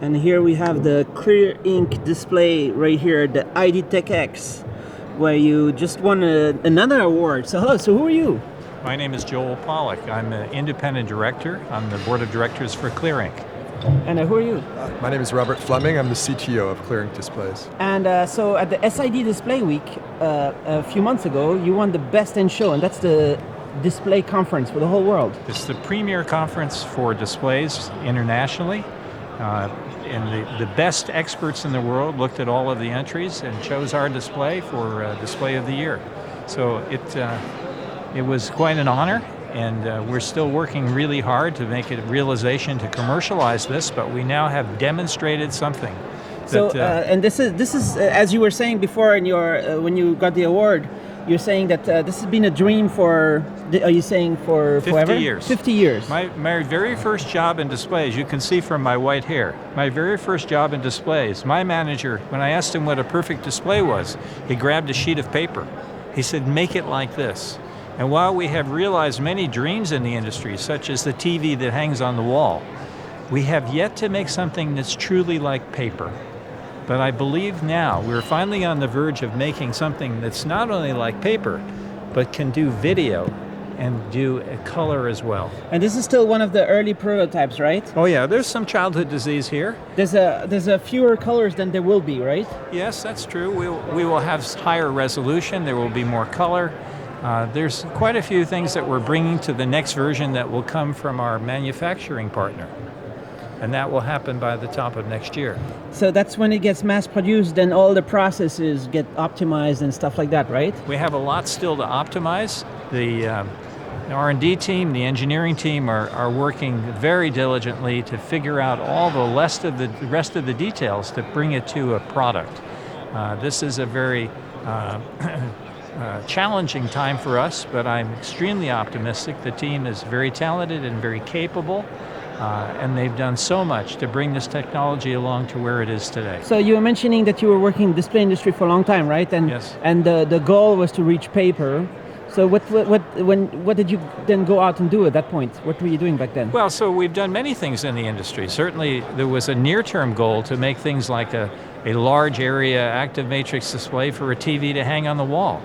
And here we have the CLEARink display right here, the IDTechEx, where you just won another award. So hello, so who are you? My name is Joel Pollack. I'm an independent director on the board of directors for CLEARink. And who are you? My name is Robert Fleming. I'm the CTO of CLEARink Displays. And so at the SID Display Week a few months ago, you won the Best in Show, and that's the display conference for the whole world. It's the premier conference for displays internationally. And the best experts in the world looked at all of the entries and chose our display for Display of the Year. So it was quite an honor, and we're still working really hard to make it a realization to commercialize this, but we now have demonstrated something. And this is as you were saying before in your when you got the award, you're saying that this has been a dream for, are you saying for 50 forever? years. 50 years. My very first job in displays, you can see from my white hair, my very first job in displays, my manager, when I asked him what a perfect display was, he grabbed a sheet of paper. He said, make it like this. And while we have realized many dreams in the industry, such as the TV that hangs on the wall, we have yet to make something that's truly like paper. But I believe now we're finally on the verge of making something that's not only like paper, but can do video and do a color as well. And this is still one of the early prototypes, right? Oh yeah, there's some childhood disease here. There's a fewer colors than there will be, right? Yes, that's true. We will have higher resolution. There will be more color. There's quite a few things that we're bringing to the next version that will come from our manufacturing partner. And that will happen by the top of next year. So that's when it gets mass produced, then all the processes get optimized and stuff like that, right? We have a lot still to optimize. The R&D team, the engineering team are working very diligently to figure out all the rest of the details to bring it to a product. This is a very challenging time for us, but I'm extremely optimistic. The team is very talented and very capable. And they've done so much to bring this technology along to where it is today. So you were mentioning that you were working in the display industry for a long time, right? And yes. And the goal was to reach paper. So what did you then go out and do at that point? What were you doing back then? Well, so we've done many things in the industry. Certainly there was a near-term goal to make things like a large area active matrix display for a TV to hang on the wall.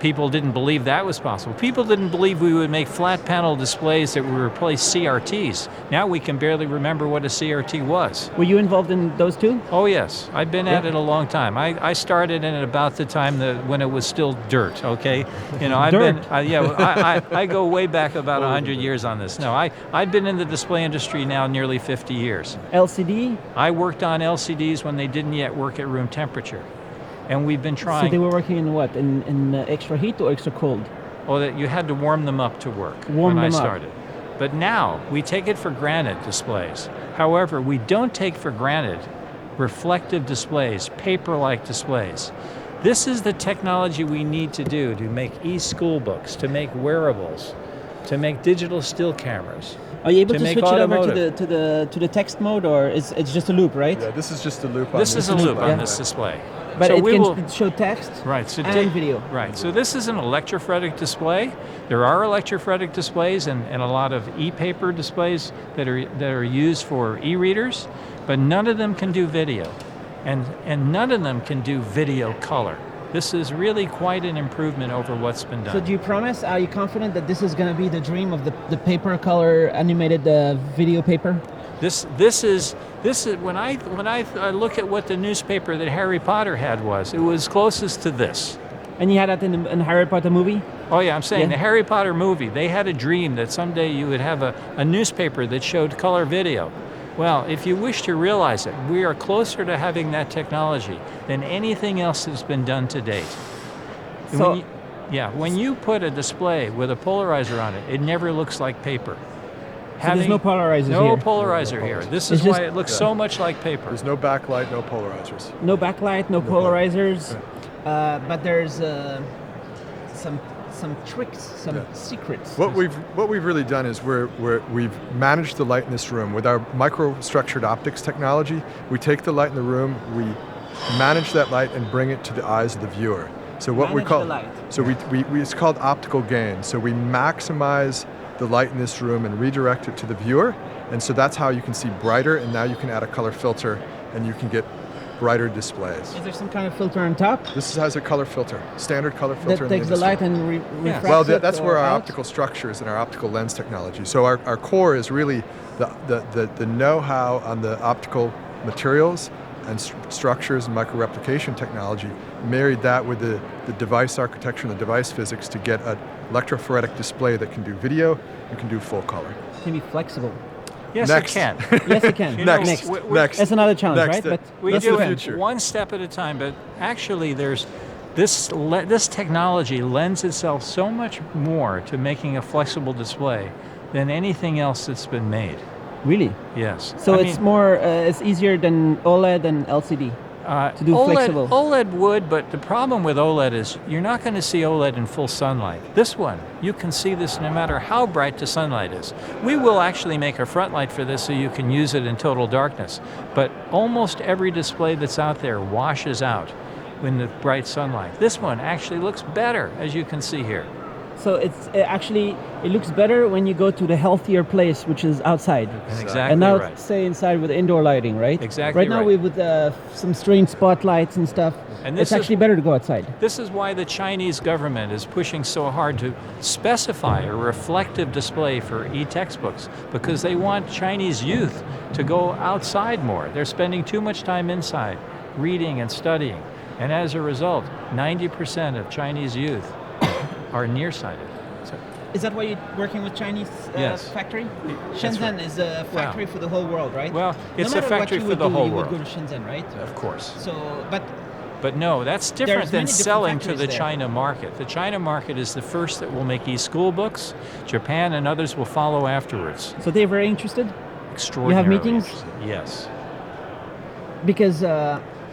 People didn't believe that was possible. People didn't believe we would make flat panel displays that would replace CRTs. Now we can barely remember what a CRT was. Were you involved in those too? Oh yes, I've been at it a long time. I started in it about the time when it was still dirt, okay? You know, I go way back about 100 years on this. No, I've been in the display industry now nearly 50 years. LCD? I worked on LCDs when they didn't yet work at room temperature. And we've been trying. So they were working in what? In extra heat or extra cold? Oh, that you had to warm them up to work when I started. But now we take it for granted displays. However, we don't take for granted reflective displays, paper-like displays. This is the technology we need to do to make e-school books, to make wearables, to make digital still cameras. Are you able to switch it over to the text mode, or it's just a loop, right? Yeah, this is just a loop. This is a loop on this display. But so it can show text and video. Right, so this is an electrophoretic display. There are electrophoretic displays and a lot of e-paper displays that are used for e-readers, but none of them can do video. And none of them can do video color. This is really quite an improvement over what's been done. So do you promise, are you confident that this is going to be the dream of the paper color animated video paper? This is when I look at what the newspaper that Harry Potter had it was closest to this. And you had that in the Harry Potter movie? Oh yeah, I'm saying the Harry Potter movie, they had a dream that someday you would have a newspaper that showed color video. Well, if you wish to realize it, we are closer to having that technology than anything else that's been done to date. So, when you put a display with a polarizer on it, it never looks like paper. So there's no polarizers here? No polarizer here. This is why it looks so much like paper. There's no backlight, no polarizers. No backlight, no polarizers, but there's some tricks, some secrets. What we've really done is we've managed the light in this room with our microstructured optics technology. We take the light in the room, we manage that light and bring it to the eyes of the viewer. So what we call it's called optical gain. So we maximize the light in this room and redirect it to the viewer. And so that's how you can see brighter, and now you can add a color filter and you can get brighter displays. Is there some kind of filter on top? This has a color filter, standard color filter. That takes the light and refracts well, it that's where our out? optical structures and our optical lens technology. So our core is really the know-how on the optical materials and structures and microreplication technology, married that with the device architecture and the device physics to get an electrophoretic display that can do video and can do full color. It can be flexible. Yes, Next. it can. Yes, it can. Next. Next. That's another challenge, Next. right? But We That's do the it future. one step at a time, but actually there's this technology lends itself so much more to making a flexible display than anything else that's been made. really, Yes. so it's easier than OLED and LCD. To do flexible. OLED would, but the problem with OLED is you're not going to see OLED in full sunlight. This one, you can see this no matter how bright the sunlight is. We will actually make a front light for this so you can use it in total darkness, but almost every display that's out there washes out in the bright sunlight. This one actually looks better, as you can see here. So it looks better when you go to the healthier place, which is outside. Exactly And now right. stay inside with indoor lighting, right? Exactly Right now right. with some strange spotlights and stuff, And this it's actually better to go outside. This is why the Chinese government is pushing so hard to specify a reflective display for e-textbooks, because they want Chinese youth to go outside more. They're spending too much time inside, reading and studying. And as a result, 90% of Chinese youth are nearsighted. So, Is that why you're working with Chinese Yes. factory? That's Shenzhen right. is a factory for the whole world, right? Well, it's no a matter factory what you for would the do, whole you world. would go to Shenzhen, right? of course. So, but But no, that's different There's than many different selling to factories the there. China market. The China market is the first that will make e-school books. Japan and others will follow afterwards. so they're very interested Extraordinarily meetings? interested. Yes. because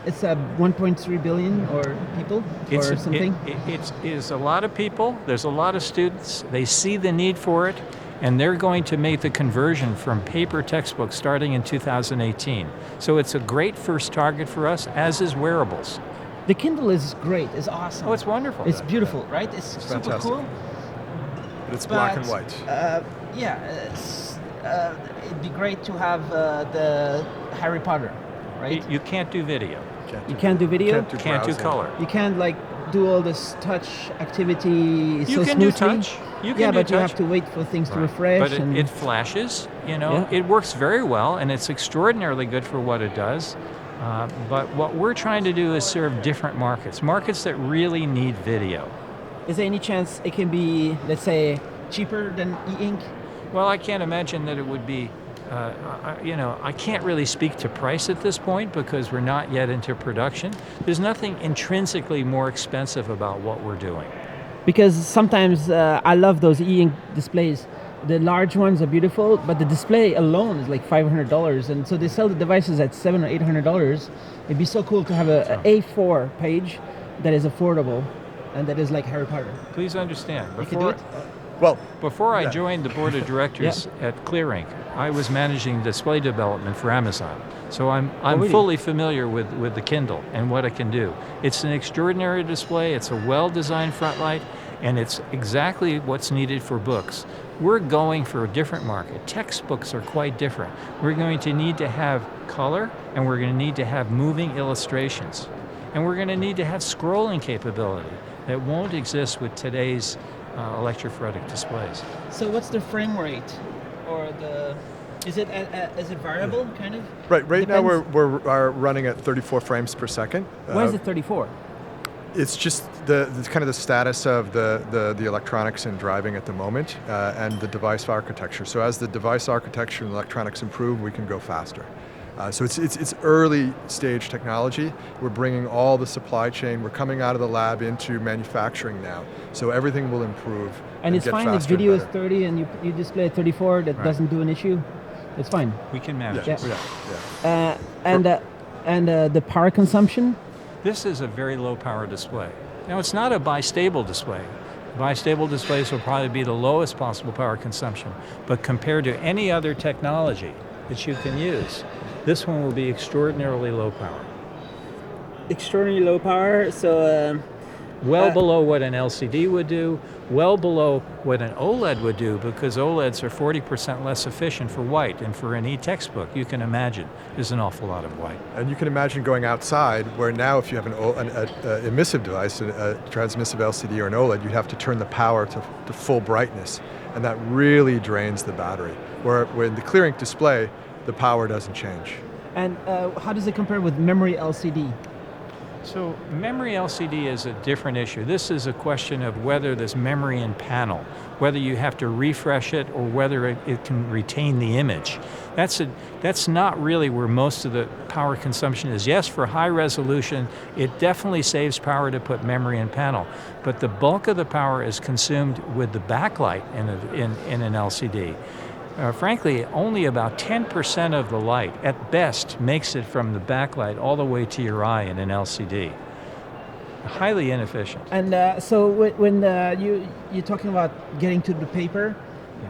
it's 1.3 billion or people or something. It is a lot of people. There's a lot of students. They see the need for it, and they're going to make the conversion from paper textbooks starting in 2018. So it's a great first target for us, as is wearables. The Kindle is great. It's awesome. Oh, it's wonderful. It's beautiful, right? It's super fantastic. cool. But it's black But, and white. it'd be great to have the Harry Potter, right? You can't do video. You can't do video. Can't do Can't do browsing. color. You can't like do all this touch activity You so can do smoothly. touch. You can yeah, do but you touch. have to wait for things to Right. refresh. But and it flashes, you know. Yeah. It works very well, and it's extraordinarily good for what it does. But what we're trying to do is serve different markets that really need video. is there any chance it can be, let's say, cheaper than e-ink? Well, I can't imagine that it would be, I can't really speak to price at this point because we're not yet into production. There's nothing intrinsically more expensive about what we're doing. Because sometimes I love those e-ink displays. The large ones are beautiful, but the display alone is like $500, and so they sell the devices at $700 or $800. It'd be so cool to have a A4 page that is affordable and that is like Harry Potter. Please understand, You can do it? Well, Before I Yeah. joined joined the board of directors at ClearInk, I was managing display development for Amazon. So I'm really? fully familiar with the Kindle and what it can do. It's an extraordinary display, it's a well-designed front light, and it's exactly what's needed for books. We're going for a different market. Textbooks are quite different. We're going to need to have color, and we're going to need to have moving illustrations. And we're going to need to have scrolling capability that won't exist with today's electrophoretic displays. So what's the frame rate, or is it variable kind of? right now Depends. we're running at 34 frames per second. Why is it 34? It's just the kind of the status of the electronics in driving at the moment and the device architecture. So as the device architecture and electronics improve, we can go faster. So it's early stage technology. We're bringing all the supply chain. We're coming out of the lab into manufacturing now. So everything will improve. And it's get fine if faster and video is better. 30 and you display at 34. That Right. doesn't do an issue. It's fine. We can manage Yeah, it. yeah. And the power consumption. This is a very low power display. Now it's not a bistable display. Bistable displays will probably be the lowest possible power consumption, but compared to any other technology that you can use, this one will be extraordinarily low power. Extraordinarily low power. So well below what an LCD would do, well below what an OLED would do, because OLEDs are 40% less efficient for white, and for an e-textbook, you can imagine there's an awful lot of white. And you can imagine going outside, where now if you have an emissive device, a transmissive LCD or an OLED, you'd have to turn the power to full brightness, and that really drains the battery. Where in the CLEARink display, the power doesn't change. And how does it compare with memory LCD? So memory LCD is a different issue. This is a question of whether there's memory in panel, whether you have to refresh it or whether it can retain the image. That's not really where most of the power consumption is. Yes, for high resolution, it definitely saves power to put memory in panel, but the bulk of the power is consumed with the backlight in an LCD. Frankly, only about 10% of the light, at best, makes it from the backlight all the way to your eye in an LCD. Highly inefficient. And so when you're talking about getting to the paper,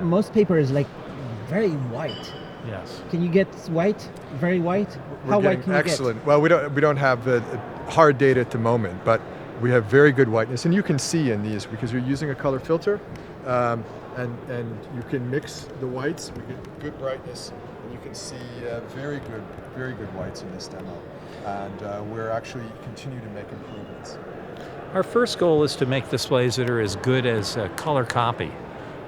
most paper is like very white. Yes. Can you get white, very white? How white can you get? Excellent. Well, we don't have hard data at the moment, but we have very good whiteness, and you can see in these because you're using a color filter. And you can mix the whites, we get good brightness, and you can see very good whites in this demo. And we're actually continue to make improvements. Our first goal is to make displays that are as good as a color copy.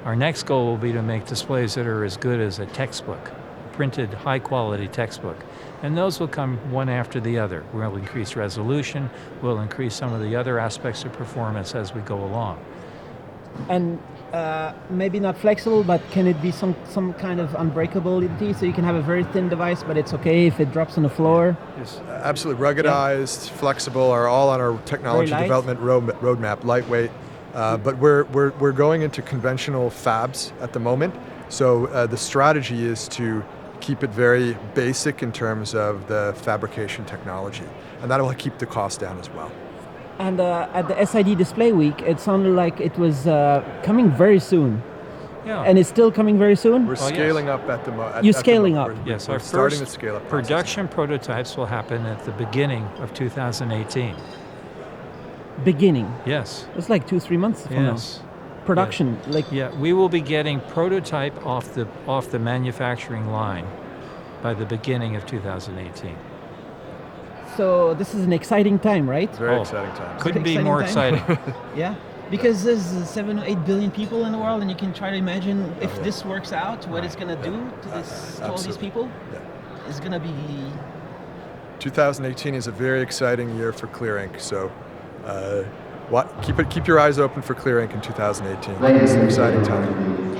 Our next goal will be to make displays that are as good as a textbook, printed high quality textbook. And those will come one after the other. We'll increase resolution, we'll increase some of the other aspects of performance as we go along. And maybe not flexible, but can it be some kind of unbreakability, so you can have a very thin device, but it's okay if it drops on the floor? Yes. Absolutely. Ruggedized, flexible are all on our technology development roadmap. Lightweight, but we're going into conventional fabs at the moment. So the strategy is to keep it very basic in terms of the fabrication technology, and that will keep the cost down as well. And at the SID Display Week, it sounded like it was coming very soon. Yeah. And it's still coming very soon? We're scaling up at the moment. You're scaling up? Yes, we're our starting to first scale up production prototypes will happen at the beginning of 2018. Beginning? Yes. It's like 2-3 months from now. Production, we will be getting prototype off the manufacturing line by the beginning of 2018. So this is an exciting time, right? Very exciting time. Couldn't be more exciting. Yeah, because there's 7 or 8 billion people in the world, and you can try to imagine if this works out, what it's going to do to all these people. Yeah. It's going to be... 2018 is a very exciting year for CLEARink, so keep your eyes open for CLEARink in 2018. It's an exciting time.